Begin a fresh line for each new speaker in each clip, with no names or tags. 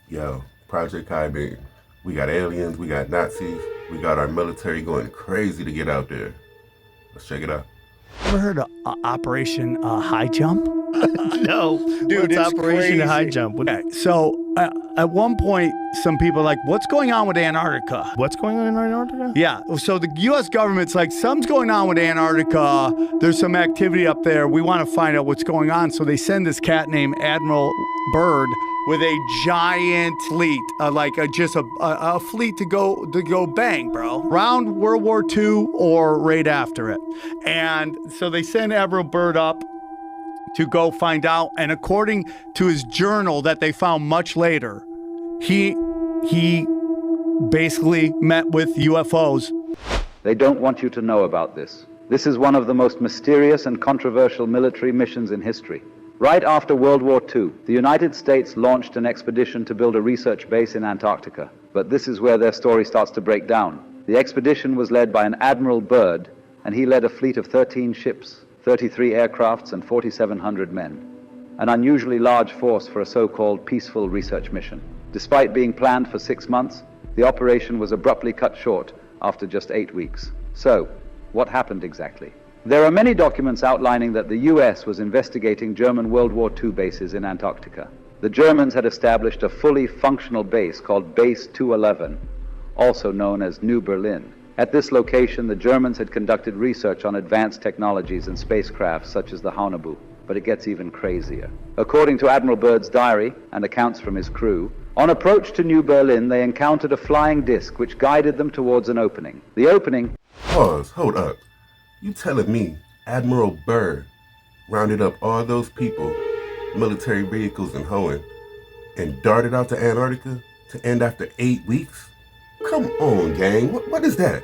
Yo, Project Kyber, we got aliens, we got Nazis, we got our military going crazy to get out there. Let's check it out.
Ever heard of Operation High Jump?
No,
Dude,
what's
it's
Operation
crazy.
High Jump?
Okay, so at one point, some people are like, what's going on with Antarctica?
What's going on in Antarctica?
Yeah, so the U.S. government's like, something's going on with Antarctica. There's some activity up there. We want to find out what's going on. So they send this cat named Admiral Byrd with a giant fleet, just a fleet to go bang, bro. Around World War II or right after it. And so they send Admiral Byrd up to go find out. And according to his journal that they found much later, he basically met with UFOs.
They don't want you to know about this. This is one of the most mysterious and controversial military missions in history. Right after World War II, the United States launched an expedition to build a research base in Antarctica. But this is where their story starts to break down. The expedition was led by an Admiral Byrd, and he led a fleet of 13 ships, 33 aircrafts, and 4,700 men. An unusually large force for a so-called peaceful research mission. Despite being planned for 6 months, the operation was abruptly cut short after just 8 weeks. So, what happened exactly? There are many documents outlining that the US was investigating German World War II bases in Antarctica. The Germans had established a fully functional base called Base 211, also known as New Berlin. At this location, the Germans had conducted research on advanced technologies and spacecraft such as the Haunebu. But it gets even crazier. According to Admiral Byrd's diary and accounts from his crew, on approach to New Berlin, they encountered a flying disc which guided them towards an opening. The opening...
Pause, hold up. You telling me Admiral Byrd rounded up all those people, military vehicles and hoeing, and darted out to Antarctica to end after 8 weeks? Come on, gang. What is that?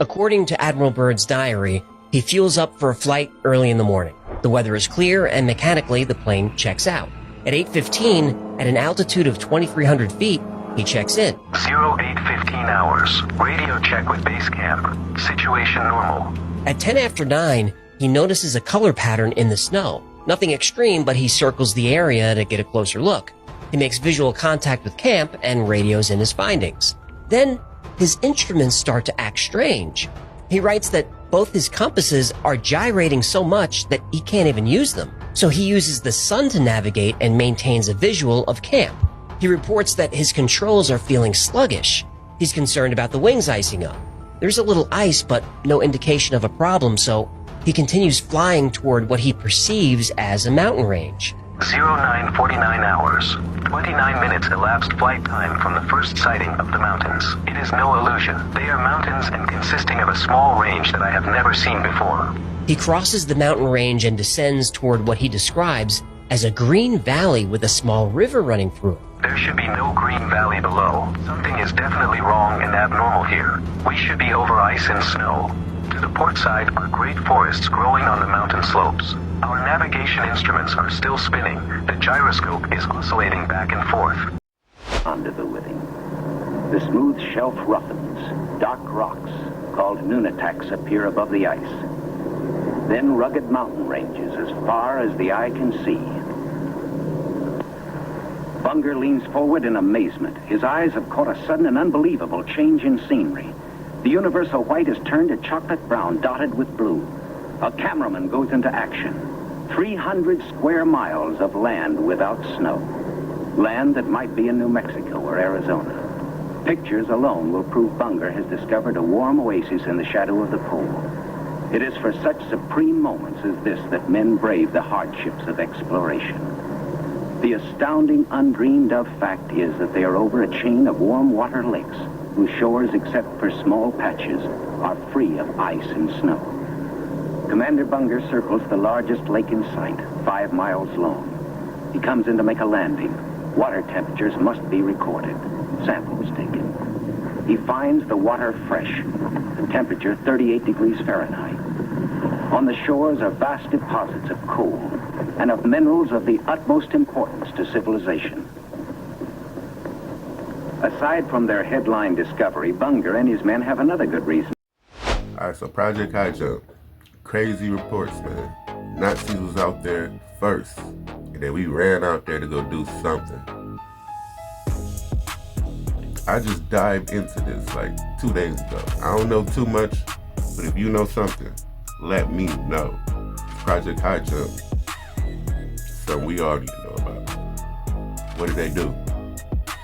According to Admiral Byrd's diary, he fuels up for a flight early in the morning. The weather is clear and mechanically the plane checks out. At 8:15, at an altitude of 2,300 feet, he checks in.
0815 hours. Radio check with base camp. Situation normal.
At 10 after 9, he notices a color pattern in the snow. Nothing extreme, but he circles the area to get a closer look. He makes visual contact with camp and radios in his findings. Then, his instruments start to act strange. He writes that both his compasses are gyrating so much that he can't even use them. So he uses the sun to navigate and maintains a visual of camp. He reports that his controls are feeling sluggish. He's concerned about the wings icing up. There's a little ice, but no indication of a problem, so he continues flying toward what he perceives as a mountain range.
0949 hours. 29 minutes elapsed flight time from the first sighting of the mountains. It is no illusion. They are mountains and consisting of a small range that I have never seen before.
He crosses the mountain range and descends toward what he describes as a green valley with a small river running through it.
There should be no green valley below. Something is definitely wrong and abnormal here. We should be over ice and snow. To the port side are great forests growing on the mountain slopes. Our navigation instruments are still spinning. The gyroscope is oscillating back and forth.
Rendezvous with him. The smooth shelf roughens. Dark rocks, called nunataks, appear above the ice. Then rugged mountain ranges as far as the eye can see. Bunger leans forward in amazement. His eyes have caught a sudden and unbelievable change in scenery. The universal white has turned to chocolate brown, dotted with blue. A cameraman goes into action. 300 square miles of land without snow. Land that might be in New Mexico or Arizona. Pictures alone will prove Bunger has discovered a warm oasis in the shadow of the pole. It is for such supreme moments as this that men brave the hardships of exploration. The astounding, undreamed of fact is that they are over a chain of warm water lakes whose shores, except for small patches, are free of ice and snow. Commander Bunger circles the largest lake in sight, 5 miles long. He comes in to make a landing. Water temperatures must be recorded. Samples taken. He finds the water fresh, the temperature 38 degrees Fahrenheit. On the shores are vast deposits of coal and of minerals of the utmost importance to civilization. Aside from their headline discovery, Bunger and his men have another good reason.
All right, so Project High Jump. Crazy reports, man. Nazis was out there first, and then we ran out there to go do something. I just dived into this like 2 days ago. I don't know too much, but if you know something, let me know. Project High Jump, something we all need to know about. What did they do?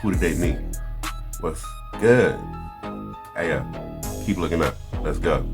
Who did they meet? What's good? Hey, keep looking up. Let's go.